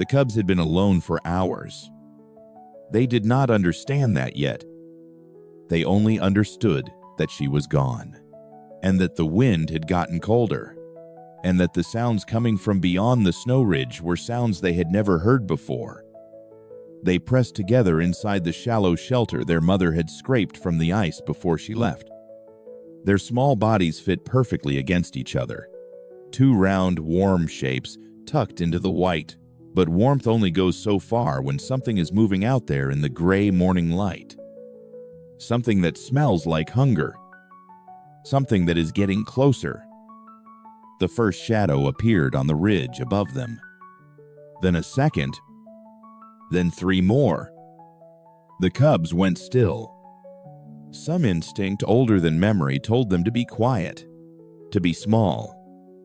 The cubs had been alone for hours. They did not understand that yet. They only understood that she was gone, and that the wind had gotten colder, and that the sounds coming from beyond the snow ridge were sounds they had never heard before. They pressed together inside the shallow shelter their mother had scraped from the ice before she left. Their small bodies fit perfectly against each other, two round, warm shapes tucked into the white. But warmth only goes so far when something is moving out there in the gray morning light. Something that smells like hunger. Something that is getting closer. The first shadow appeared on the ridge above them. Then a second. Then 3 more. The cubs went still. Some instinct older than memory told them to be quiet, to be small,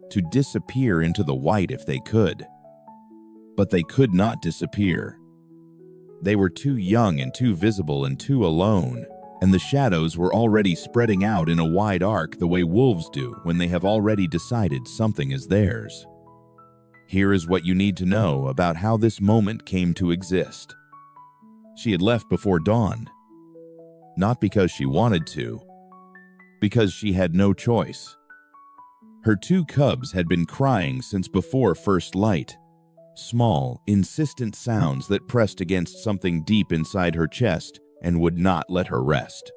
to disappear into the white if they could. But they could not disappear. They were too young and too visible and too alone, and the shadows were already spreading out in a wide arc the way wolves do when they have already decided something is theirs. Here is what you need to know about how this moment came to exist. She had left before dawn, not because she wanted to, because she had no choice. Her 2 cubs had been crying since before first light. Small, insistent sounds that pressed against something deep inside her chest and would not let her rest.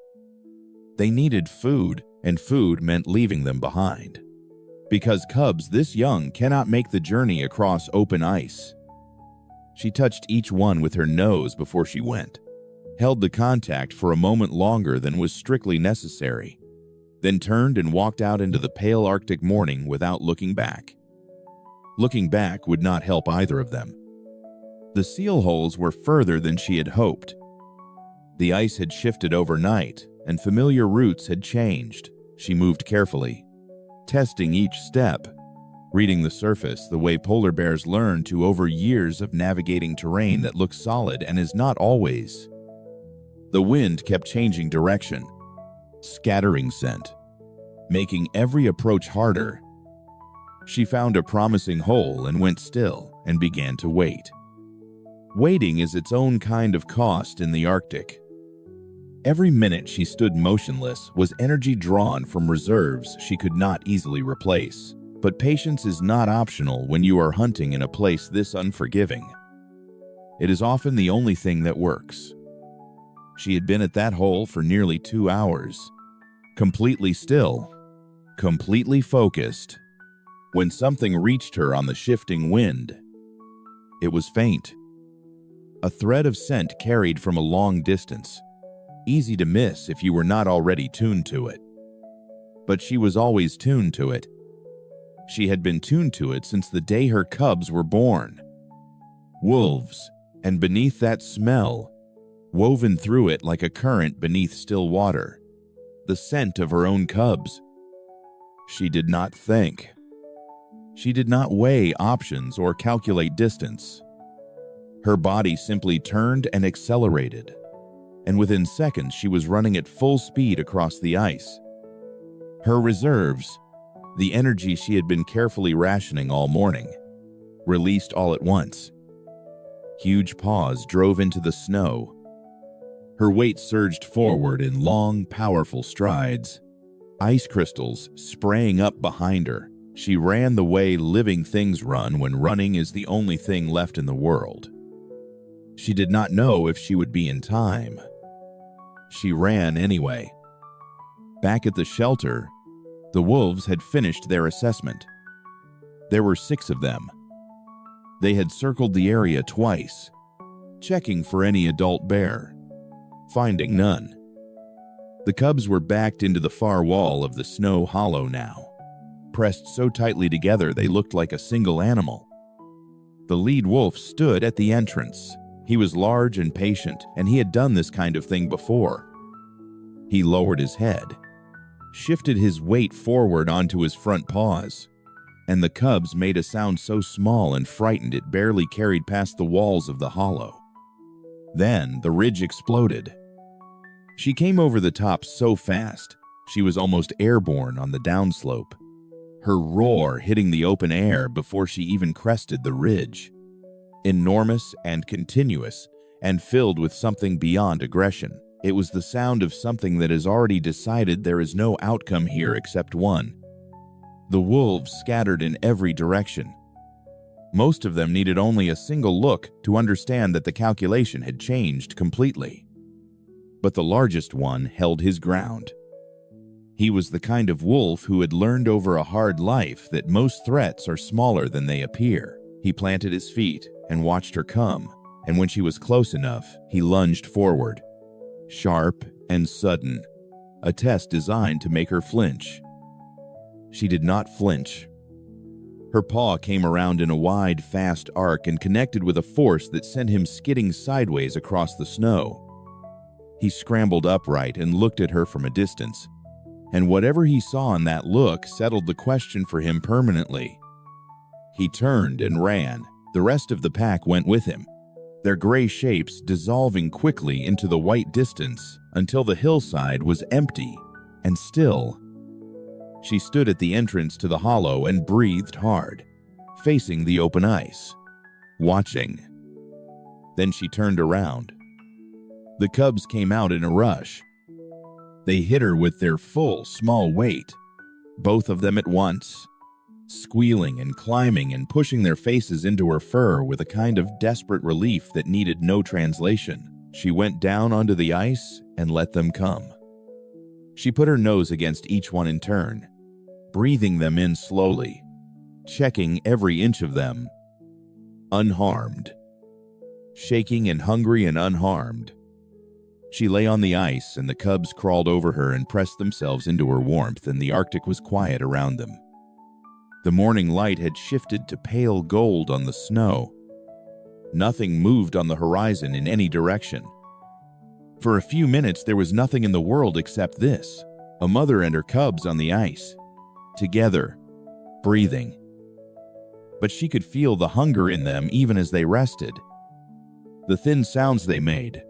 They needed food, and food meant leaving them behind. Because cubs this young cannot make the journey across open ice. She touched each one with her nose before she went, held the contact for a moment longer than was strictly necessary, then turned and walked out into the pale Arctic morning without looking back. Looking back would not help either of them. The seal holes were further than she had hoped. The ice had shifted overnight, and familiar routes had changed. She moved carefully, testing each step, reading the surface the way polar bears learn to over years of navigating terrain that looks solid and is not always. The wind kept changing direction, scattering scent, making every approach harder. She found a promising hole and went still and began to wait. Waiting is its own kind of cost in the Arctic. Every minute she stood motionless was energy drawn from reserves she could not easily replace. But patience is not optional when you are hunting in a place this unforgiving. It is often the only thing that works. She had been at that hole for nearly 2 hours, completely still, completely focused, when something reached her on the shifting wind. It was faint. A thread of scent carried from a long distance, easy to miss if you were not already tuned to it. But she was always tuned to it. She had been tuned to it since the day her cubs were born. Wolves, and beneath that smell, woven through it like a current beneath still water, the scent of her own cubs. She did not think. She did not weigh options or calculate distance. Her body simply turned and accelerated, and within seconds she was running at full speed across the ice. Her reserves, the energy she had been carefully rationing all morning, released all at once. Huge paws drove into the snow. Her weight surged forward in long, powerful strides. Ice crystals spraying up behind her. She ran the way living things run when running is the only thing left in the world. She did not know if she would be in time. She ran anyway. Back at the shelter, the wolves had finished their assessment. There were 6 of them. They had circled the area twice, checking for any adult bear, finding none. The cubs were backed into the far wall of the snow hollow now, pressed so tightly together they looked like a single animal. The lead wolf stood at the entrance. He was large and patient, and he had done this kind of thing before. He lowered his head, shifted his weight forward onto his front paws, and the cubs made a sound so small and frightened it barely carried past the walls of the hollow. Then the ridge exploded. She came over the top so fast, she was almost airborne on the downslope, her roar hitting the open air before she even crested the ridge. enormous and continuous, and filled with something beyond aggression. It was the sound of something that has already decided there is no outcome here except one. The wolves scattered in every direction. Most of them needed only a single look to understand that the calculation had changed completely. But the largest one held his ground. He was the kind of wolf who had learned over a hard life that most threats are smaller than they appear. He planted his feet and watched her come, and when she was close enough, he lunged forward. Sharp and sudden, a test designed to make her flinch. She did not flinch. Her paw came around in a wide, fast arc and connected with a force that sent him skidding sideways across the snow. He scrambled upright and looked at her from a distance, and whatever he saw in that look settled the question for him permanently. He turned and ran. The rest of the pack went with him, their gray shapes dissolving quickly into the white distance until the hillside was empty and still. She stood at the entrance to the hollow and breathed hard, facing the open ice, watching. Then she turned around. The cubs came out in a rush. They hit her with their full, small weight, both of them at once, squealing and climbing and pushing their faces into her fur with a kind of desperate relief that needed no translation. She went down onto the ice and let them come. She put her nose against each one in turn, breathing them in slowly, checking every inch of them. Unharmed. Shaking and hungry and unharmed. She lay on the ice, and the cubs crawled over her and pressed themselves into her warmth, and the Arctic was quiet around them. The morning light had shifted to pale gold on the snow. Nothing moved on the horizon in any direction. For a few minutes, there was nothing in the world except this, a mother and her cubs on the ice, together, breathing. But she could feel the hunger in them even as they rested. The thin sounds they made,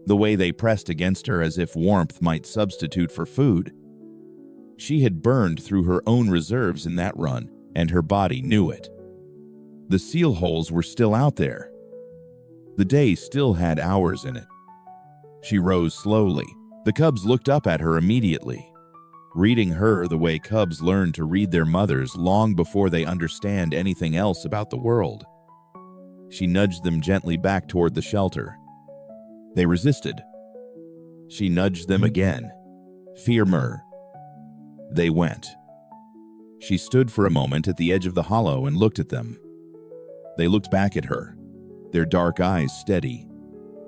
the way they pressed against her as if warmth might substitute for food. She had burned through her own reserves in that run, and her body knew it. The seal holes were still out there. The day still had hours in it. She rose slowly. The cubs looked up at her immediately, reading her the way cubs learn to read their mothers long before they understand anything else about the world. She nudged them gently back toward the shelter. They resisted. She nudged them again. Firmer. They went. She stood for a moment at the edge of the hollow and looked at them. They looked back at her, their dark eyes steady,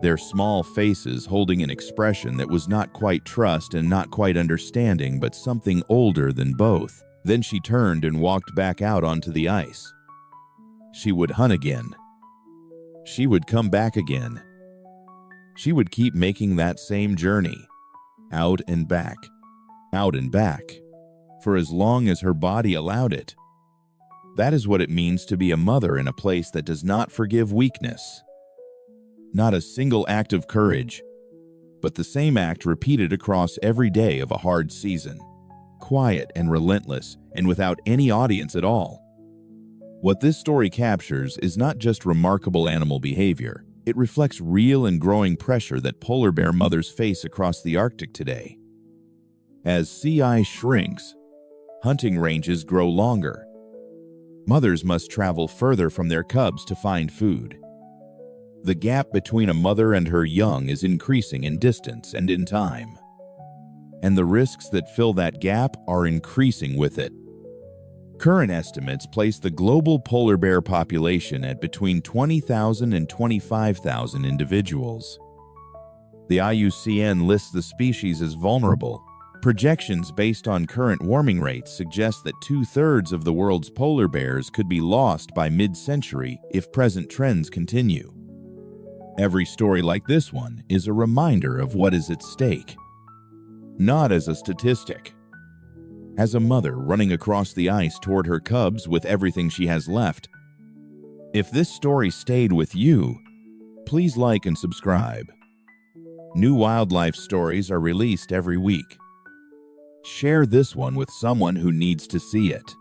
their small faces holding an expression that was not quite trust and not quite understanding, but something older than both. Then she turned and walked back out onto the ice. She would hunt again. She would come back again. She would keep making that same journey, out and back, for as long as her body allowed it. That is what it means to be a mother in a place that does not forgive weakness. Not a single act of courage, but the same act repeated across every day of a hard season, quiet and relentless and without any audience at all. What this story captures is not just remarkable animal behavior. It reflects real and growing pressure that polar bear mothers face across the Arctic today. As sea ice shrinks, hunting ranges grow longer. Mothers must travel further from their cubs to find food. The gap between a mother and her young is increasing in distance and in time. And the risks that fill that gap are increasing with it. Current estimates place the global polar bear population at between 20,000 and 25,000 individuals. The IUCN lists the species as vulnerable. Projections based on current warming rates suggest that 2/3 of the world's polar bears could be lost by mid-century if present trends continue. Every story like this one is a reminder of what is at stake. Not as a statistic. As a mother running across the ice toward her cubs with everything she has left. If this story stayed with you, please like and subscribe. New wildlife stories are released every week. Share this one with someone who needs to see it.